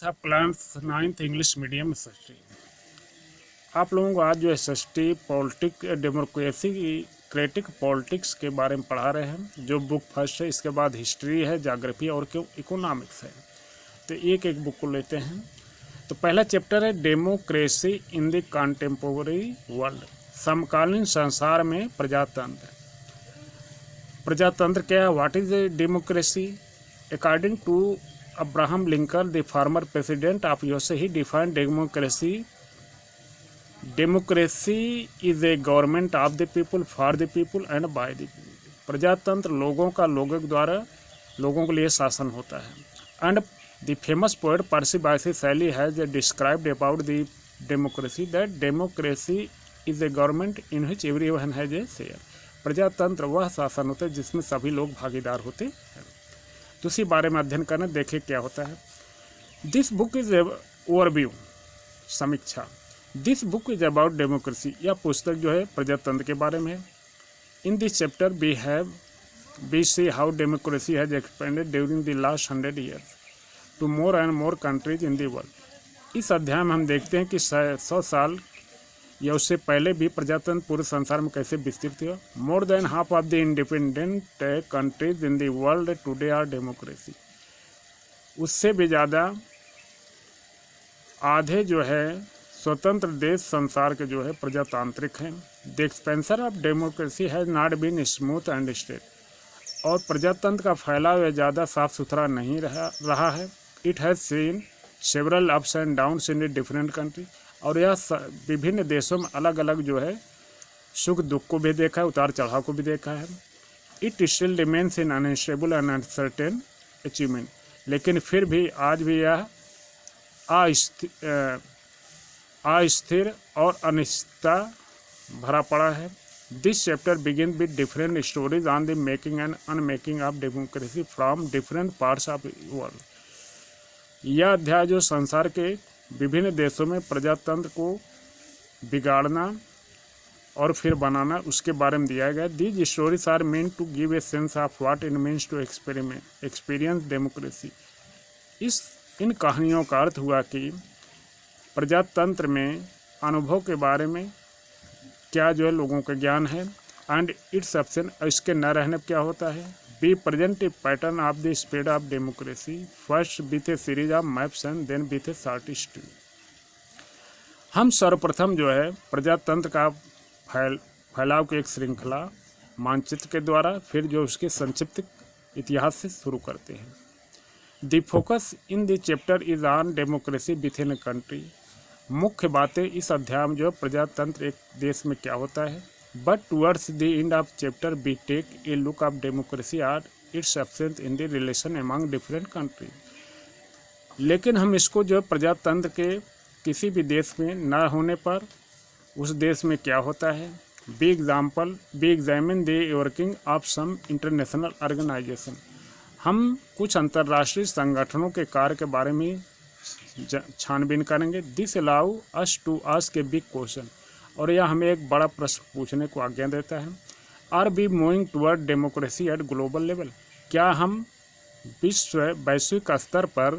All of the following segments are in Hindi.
था class 9th English medium SST. आप लोगों को आज जो SST politic democracy critic politics के बारे में पढ़ा रहे हैं। जो बुक फर्स्ट है, इसके बाद हिस्ट्री है, ज्योग्राफी और इकोनॉमिक्स है। तो एक एक बुक को लेते हैं। तो पहला चैप्टर है democracy in the contemporary world, समकालीन संसार में प्रजातंत्र। प्रजातंत्र क्या है? What is democracy? According to Abraham Lincoln, the former president of USA, he defined democracy is a government of the people, for the people and by the people. प्रजातंत्र लोगों का लोगों के द्वारा लोगों के लिए शासन होता है। एंड द फेमस पोएट पर्सी बायसी शैली has described about the democracy that democracy is a government in which everyone has a share. प्रजातंत्र वह शासन होता है जिसमें सभी लोग भागीदार होते हैं। तो उसी बारे में अध्ययन करना, देखें क्या होता है। दिस बुक इज ओवरव्यू, समीक्षा। This book is about democracy. यह पुस्तक जो है प्रजातंत्र के बारे में है। In this chapter we see how democracy has expanded during the last 100 years to more and more countries in the world. इस अध्याय में हम देखते हैं कि 100 साल या उससे पहले भी प्रजातंत्र पूरे संसार में कैसे विस्तृत हुआ। More than half of the independent countries in the world today are democracy. उससे भी ज़्यादा आधे जो है स्वतंत्र देश संसार के जो है प्रजातांत्रिक हैं। The expansion of democracy has not been smooth and straight. और प्रजातंत्र का फैलाव ज़्यादा साफ सुथरा नहीं रहा है। It has seen several ups and downs in different country. और यह विभिन्न देशों में अलग अलग जो है सुख दुख को भी देखा है, उतार चढ़ाव को भी देखा है। It still remains in unstable and uncertain achievement. लेकिन फिर भी आज भी यह अस्थिर और अनिश्चितता भरा पड़ा है। This chapter begin with different stories on the making and unmaking of democracy from different parts of world. यह अध्याय जो संसार के विभिन्न देशों में प्रजातंत्र को बिगाड़ना और फिर बनाना, उसके बारे में दिया गया। These stories are meant to give a sense of what it means to experience democracy. इन कहानियों का अर्थ हुआ कि प्रजातंत्र में अनुभव के बारे में क्या जो है लोगों का ज्ञान है। एंड इट्स ऑप्शन, इसके न रहने पर क्या होता है। We present a pattern of the spread of democracy, first with a series of maps and then with a short history. हम सर्वप्रथम जो है प्रजातंत्र का फैलाव की एक श्रृंखला मानचित्र के द्वारा, फिर जो उसके संक्षिप्त इतिहास से शुरू करते हैं। The focus in the chapter is on democracy with in a country. मुख्य बातें इस अध्याय में जो प्रजातंत्र एक देश में क्या होता है। But towards the end of chapter we take a look of democracy और its absence in the relation among different country. लेकिन हम इसको जो प्रजातंत्र के किसी भी देश में न होने पर उस देश में क्या होता है। We examine the working of some international organization. हम कुछ अंतर्राष्ट्रीय संगठनों के कार्य के बारे में छानबीन करेंगे। This allow us to ask a big question. और यह हमें एक बड़ा प्रश्न पूछने को आज्ञा देता है। R be moving toward democracy eight global level. क्या हम वैश्विक स्तर पर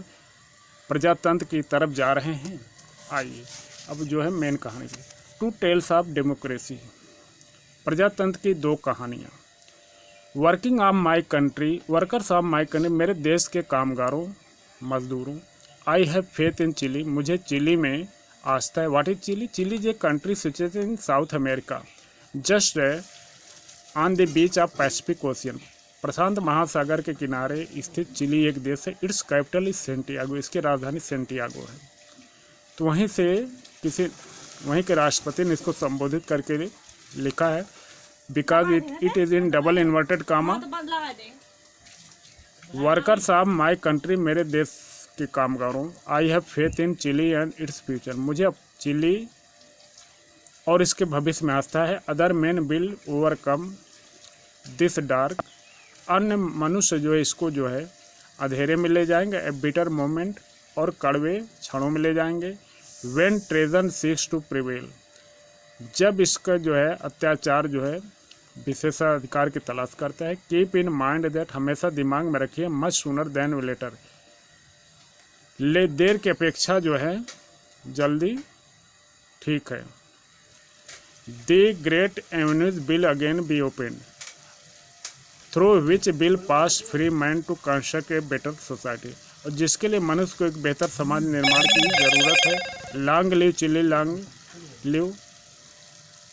प्रजातंत्र की तरफ जा रहे हैं। आइए अब जो है मेन कहानी की। Two tales of democracy. प्रजातंत्र की दो कहानियाँ। Working of my country, workers of my country, मेरे देश के कामगारों मजदूरों। I have faith in Chile, मुझे चिली में आस्था है। What is Chile? Chile is a country situated in South America, just on the beach of Pacific Ocean. प्रशांत महासागर के किनारे स्थित चिली एक देश है। इट्स कैपिटल इज सेंटियागो, इसकी राजधानी सेंटियागो है। तो वहीं के राष्ट्रपति ने इसको संबोधित करके लिखा है। Because it is in double inverted comma, workers of my country, मेरे देश के कामगारों। I have faith in Chile and its future, मुझे अब चिली और इसके भविष्य में आस्था है। Other man will overcome this dark, अन्य मनुष्य जो है इसको जो है अंधेरे में ले जाएंगे। ए बिटर मोमेंट, और कड़वे क्षणों में ले जाएंगे। When treason seeks to prevail, जब इसका जो है अत्याचार जो है विशेषाधिकार की तलाश करता है। कीप इन माइंड दैट, हमेशा दिमाग में रखिए, मच सूनर देन लेटर, ले देर की अपेक्षा जो है जल्दी ठीक है। The great avenues will again be open through which will pass free man to construct a better society, और जिसके लिए मनुष्य को एक बेहतर समाज निर्माण की ज़रूरत है। Long live Chile, long live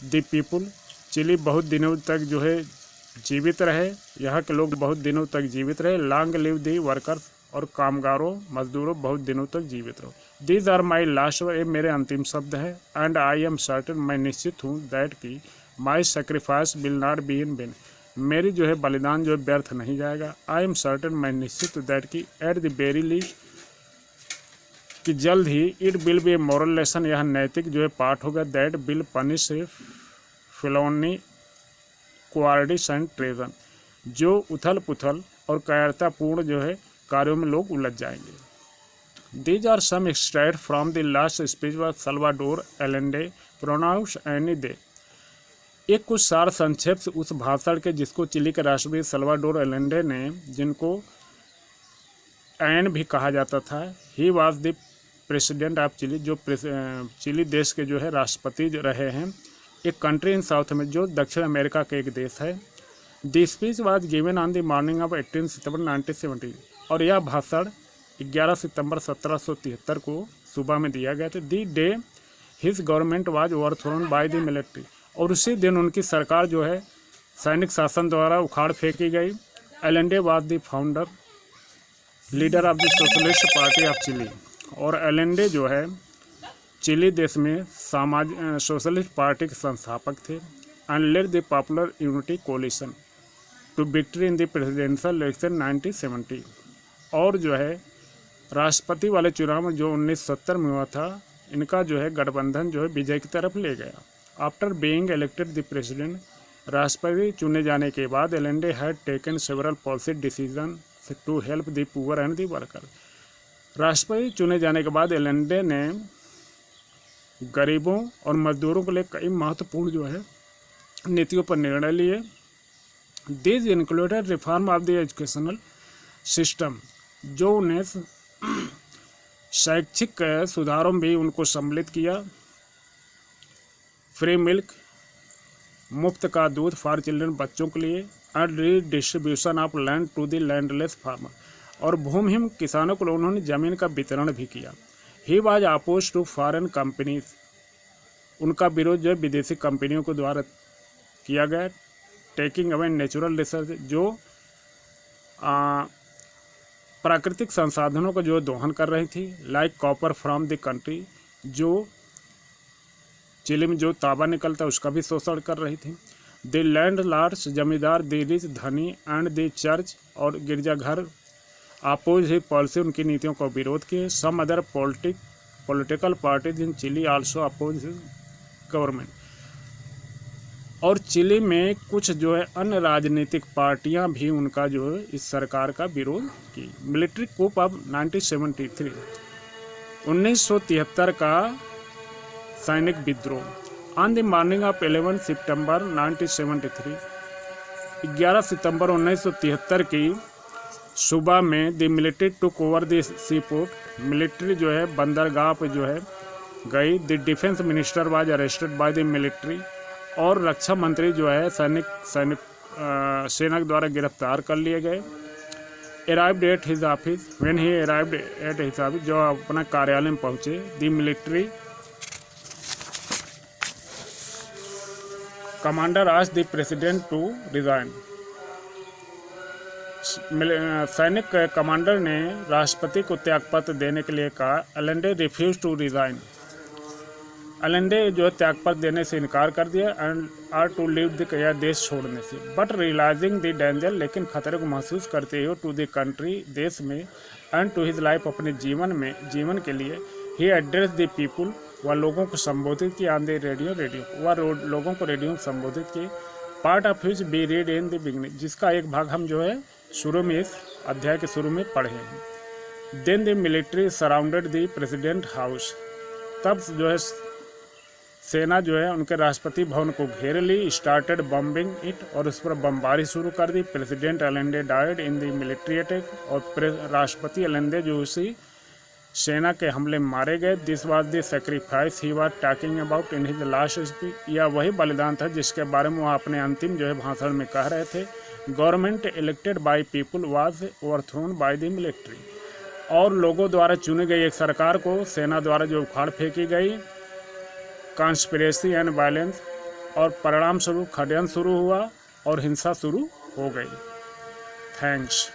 the people, Chile बहुत दिनों तक जो है जीवित रहे, यहाँ के लोग बहुत दिनों तक जीवित रहे। लॉन्ग लिव दी वर्कर्स, और कामगारों मजदूरों बहुत दिनों तक जीवित रहो। दीज आर माई लास्ट, ये मेरे अंतिम शब्द है। एंड आई एम सर्टन, मैं निश्चित हूँ, दैट की my sacrifice will not be in vain, मेरी जो है बलिदान जो है व्यर्थ नहीं जाएगा। आई एम सर्टन, मैं निश्चित हूँ, दैट की एट द वेरी लीस्ट, कि जल्द ही it will be a moral lesson, यह नैतिक जो है पाठ होगा। That will punish felony cowardice and treason, जो उथल पुथल और कायरतापूर्ण जो है कार्यों में लोग उलझ जाएंगे। These are some extract from the last speech of Salvador Allende pronounce any day, एक कुछ सार संक्षेप से उस भाषण के जिसको चिली के राष्ट्रपति सल्वाडोर एलेंडे ने, जिनको एन भी कहा जाता था, he was the president of Chile, जो चिली देश के जो है राष्ट्रपति रहे हैं, एक कंट्री इन साउथ में, जो दक्षिण अमेरिका के एक देश है। The speech was given on the morning of 18 सितंबर 1970, और यह भाषण 11 सितंबर 1773 को सुबह में दिया गया था। The day his government was overthrown bye the military, और उसी दिन उनकी सरकार जो है सैनिक शासन द्वारा उखाड़ फेंकी गई। Allende was the founder leader of the socialist party of Chile, और एलेंडे जो है चिली देश में सोशलिस्ट पार्टी के संस्थापक थे। And led the popular unity coalition to victory in the presidential election 1970, और जो है राष्ट्रपति वाले चुनाव में जो 1970 में हुआ था, इनका जो है गठबंधन जो है विजय की तरफ ले गया। After being elected the president, राष्ट्रपति चुने जाने के बाद Allende had taken several policy decision to help the poor and the worker. राष्ट्रपति चुने जाने के बाद एलेंडे ने गरीबों और मजदूरों के लिए कई महत्वपूर्ण जो है नीतियों पर निर्णय लिए। This included reform of the educational system, जो उन्हें शैक्षिक सुधारों में भी उनको सम्मिलित किया। फ्री मिल्क, मुफ्त का दूध फॉर चिल्ड्रन, बच्चों के लिए। And redistribution of land to the landless farmer, और भूमिहीन किसानों को उन्होंने जमीन का वितरण भी किया। He was oppose to foreign companies, उनका विरोध जो विदेशी कंपनियों के द्वारा किया गया। टेकिंग अवे नेचुरल रिसोर्स, जो प्राकृतिक संसाधनों का जो दोहन कर रही थी। Like copper from the country, जो चिली में जो तांबा निकलता है उसका भी शोषण कर रही थी। द लैंड लॉर्ड्स, जमींदार, द रिच, धनी, एंड द चर्च, और गिरजाघर अपोज ही पॉलिसी, उनकी नीतियों का विरोध किए। Some other political parties in Chile also oppose government, और चिली में कुछ जो है अन्य राजनीतिक पार्टियां भी उनका जो है इस सरकार का विरोध की। मिलिट्री कूप ऑफ 1973, 1973 का सैनिक विद्रोह। ऑन द मॉर्निंग ऑफ 11 सितंबर 1973, 11 सितंबर 1973 की सुबह में the military took over the sea port, military जो है बंदरगाह पर जो है गई। The defence minister was arrested by the military, और रक्षा मंत्री जो है सेना के द्वारा गिरफ्तार कर लिए गए। Arrived at his office, when he arrived at his office, जो अपना कार्यालय में पहुंचे। The military commander asked the president to resign, सैनिक कमांडर ने राष्ट्रपति को त्यागपत्र देने के लिए कहा। Allende refuse to resign, Allende जो है त्यागपत्र देने से इनकार कर दिया। And are to leave the, या देश छोड़ने से। बट रियलाइजिंग द डेंजर, लेकिन खतरे को महसूस करते हुए, टू द कंट्री, देश में, एंड टू हिज लाइफ, अपने जीवन के लिए। ही एड्रेस द पीपुल, वह लोगों को संबोधित किया। ऑन द रेडियो, वह लोगों को रेडियो में संबोधित किए। Part of his be read in the beginning, जिसका एक भाग हम जो है शुरू में, इस अध्याय के शुरू में पढ़े हैं। Then the military surrounded the president house, तब जो है सेना जो है उनके राष्ट्रपति भवन को घेर ली। स्टार्टेड बम्बिंग इट, और उस पर बमबारी शुरू कर दी। President Allende died in the military attack, और राष्ट्रपति एलेंडे जो उसी सेना के हमले में मारे गए। This was the sacrifice he was talking about in his last speech. यह वही बलिदान था जिसके बारे में वह अपने अंतिम भाषण में कह रहे थे। Government elected by people was overthrown bye the military. और लोगों द्वारा चुनी गई एक सरकार को सेना द्वारा जो उखाड़ फेंकी गई। कॉन्स्पिरेसी एंड वायलेंस, और परिणाम स्वरूप षड्यंत्र शुरू हुआ और हिंसा शुरू हो गई। थैंक्स।